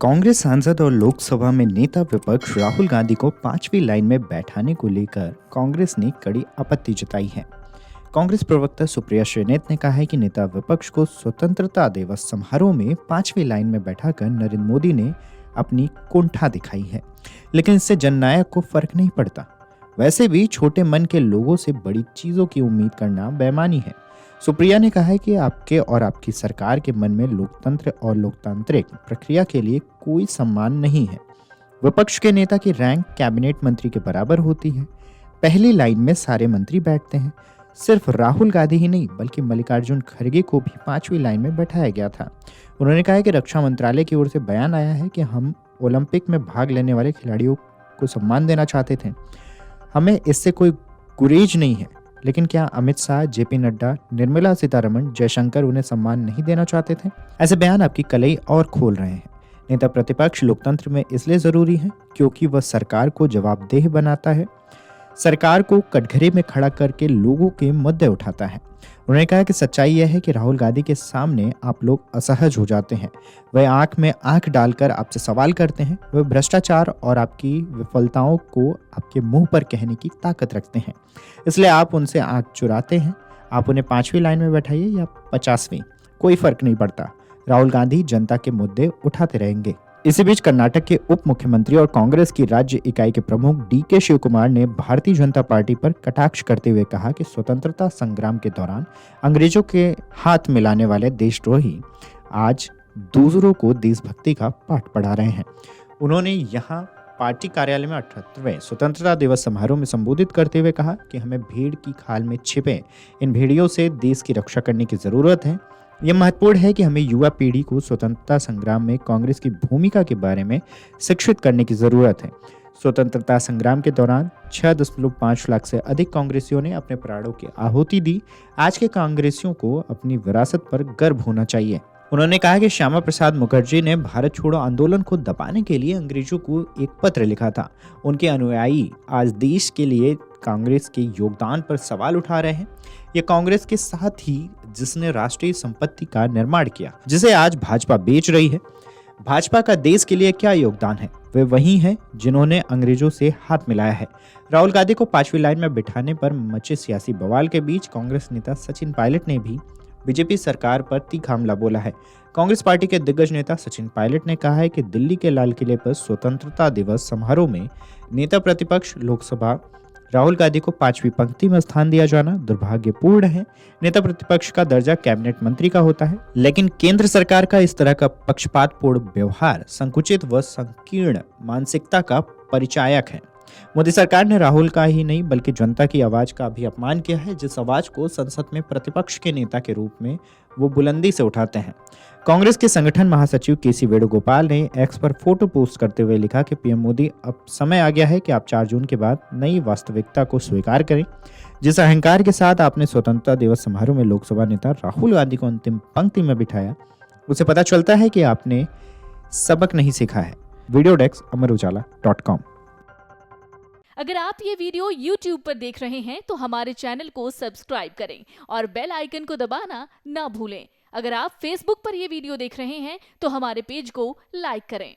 कांग्रेस सांसद और लोकसभा में नेता विपक्ष राहुल गांधी को पांचवी लाइन में बैठाने को लेकर कांग्रेस ने कड़ी आपत्ति जताई है। कांग्रेस प्रवक्ता सुप्रिया श्रीनेत ने कहा है कि नेता विपक्ष को स्वतंत्रता दिवस समारोह में पांचवी लाइन में बैठाकर नरेंद्र मोदी ने अपनी कुंठा दिखाई है, लेकिन इससे जननायक को फर्क नहीं पड़ता। वैसे भी छोटे मन के लोगों से बड़ी चीजों की उम्मीद करना बेईमानी है। सुप्रिया ने कहा है कि आपके और आपकी सरकार के मन में लोकतंत्र और लोकतांत्रिक प्रक्रिया के लिए कोई सम्मान नहीं है। विपक्ष के नेता की रैंक कैबिनेट मंत्री के बराबर होती है। पहली लाइन में सारे मंत्री बैठते हैं। सिर्फ राहुल गांधी ही नहीं बल्कि मल्लिकार्जुन खड़गे को भी पांचवी लाइन में बैठाया गया था। उन्होंने कहा कि रक्षा मंत्रालय की ओर से बयान आया है कि हम ओलंपिक में भाग लेने वाले खिलाड़ियों को सम्मान देना चाहते थे। हमें इससे कोई गुरेज नहीं है, लेकिन क्या अमित शाह, जेपी नड्डा, निर्मला सीतारमण, जयशंकर उन्हें सम्मान नहीं देना चाहते थे? ऐसे बयान आपकी कलई और खोल रहे हैं। नेता प्रतिपक्ष लोकतंत्र में इसलिए जरूरी है क्योंकि वह सरकार को जवाबदेह बनाता है, सरकार को कटघरे में खड़ा करके लोगों के मुद्दे उठाता है। उन्होंने कहा कि सच्चाई यह है कि राहुल गांधी के सामने आप लोग असहज हो जाते हैं। वह आंख में आंख डालकर आपसे सवाल करते हैं। वह भ्रष्टाचार और आपकी विफलताओं को आपके मुंह पर कहने की ताकत रखते हैं, इसलिए आप उनसे आंख चुराते हैं। आप उन्हें पांचवी लाइन में बैठाइए या 50वीं, कोई फर्क नहीं पड़ता। राहुल गांधी जनता के मुद्दे उठाते रहेंगे। इसी बीच कर्नाटक के उप मुख्यमंत्री और कांग्रेस की राज्य इकाई के प्रमुख DK शिव कुमार ने भारतीय जनता पार्टी पर कटाक्ष करते हुए कहा कि स्वतंत्रता संग्राम के दौरान अंग्रेजों के हाथ मिलाने वाले देशद्रोही आज दूसरों को देशभक्ति का पाठ पढ़ा रहे हैं। उन्होंने यहाँ पार्टी कार्यालय में 78वें स्वतंत्रता दिवस समारोह में संबोधित करते हुए कहा कि हमें भीड़ की खाल में छिपे इन भेड़ियों से देश की रक्षा करने की जरूरत है। यह महत्वपूर्ण है कि हमें युवा पीढ़ी को स्वतंत्रता संग्राम में कांग्रेस की भूमिका के बारे में शिक्षित करने की जरूरत है। स्वतंत्रता संग्राम के दौरान 6.5 लाख से अधिक कांग्रेसियों ने अपने प्राणों की आहुति दी। आज के कांग्रेसियों को अपनी विरासत पर गर्व होना चाहिए। उन्होंने कहा कि श्यामा प्रसाद मुखर्जी ने भारत छोड़ो आंदोलन को दबाने के लिए अंग्रेजों को एक पत्र लिखा था। उनके अनुयायी आज देश के लिए कांग्रेस के योगदान पर सवाल उठा रहे हैं। ये कांग्रेस के साथ ही जिसने राष्ट्रीय संपत्ति का निर्माण किया, जिसे आज भाजपा बेच रही है। भाजपा का देश के लिए क्या योगदान है? वे वही हैं जिन्होंने अंग्रेजों से हाथ मिलाया है। राहुल गांधी को पांचवी लाइन में बिठाने पर मचे सियासी बवाल के बीच कांग्रेस नेता सचिन पायलट ने भी बीजेपी सरकार पर तीखा हमला बोला है। कांग्रेस पार्टी के दिग्गज नेता सचिन पायलट ने कहा है कि दिल्ली के लाल किले पर स्वतंत्रता दिवस समारोह में नेता प्रतिपक्ष लोकसभा राहुल गांधी को पांचवी पंक्ति में स्थान दिया जाना दुर्भाग्यपूर्ण है। नेता प्रतिपक्ष का दर्जा कैबिनेट मंत्री का होता है, लेकिन केंद्र सरकार का इस तरह का पक्षपातपूर्ण व्यवहार संकुचित व संकीर्ण मानसिकता का परिचायक है। मोदी सरकार ने राहुल का ही नहीं बल्कि जनता की आवाज का भी अपमान किया है, जिस आवाज को संसद में प्रतिपक्ष के नेता के रूप में वो बुलंदी से उठाते हैं। कांग्रेस के संगठन महासचिव KC वेणुगोपाल ने एक्स पर फोटो पोस्ट करते हुए लिखा कि PM मोदी, अब समय आ गया है कि आप 4 जून के बाद नई वास्तविकता को स्वीकार करें। जिस अहंकार के साथ आपने स्वतंत्रता दिवस समारोह में लोकसभा नेता राहुल गांधी को अंतिम पंक्ति में बिठाया, उसे पता चलता है कि आपने सबक नहीं सीखा है। Video desk amarujala.com। अगर आप ये वीडियो YouTube पर देख रहे हैं तो हमारे चैनल को सब्सक्राइब करें और बेल आइकन को दबाना ना भूलें। अगर आप Facebook पर ये वीडियो देख रहे हैं तो हमारे पेज को लाइक करें।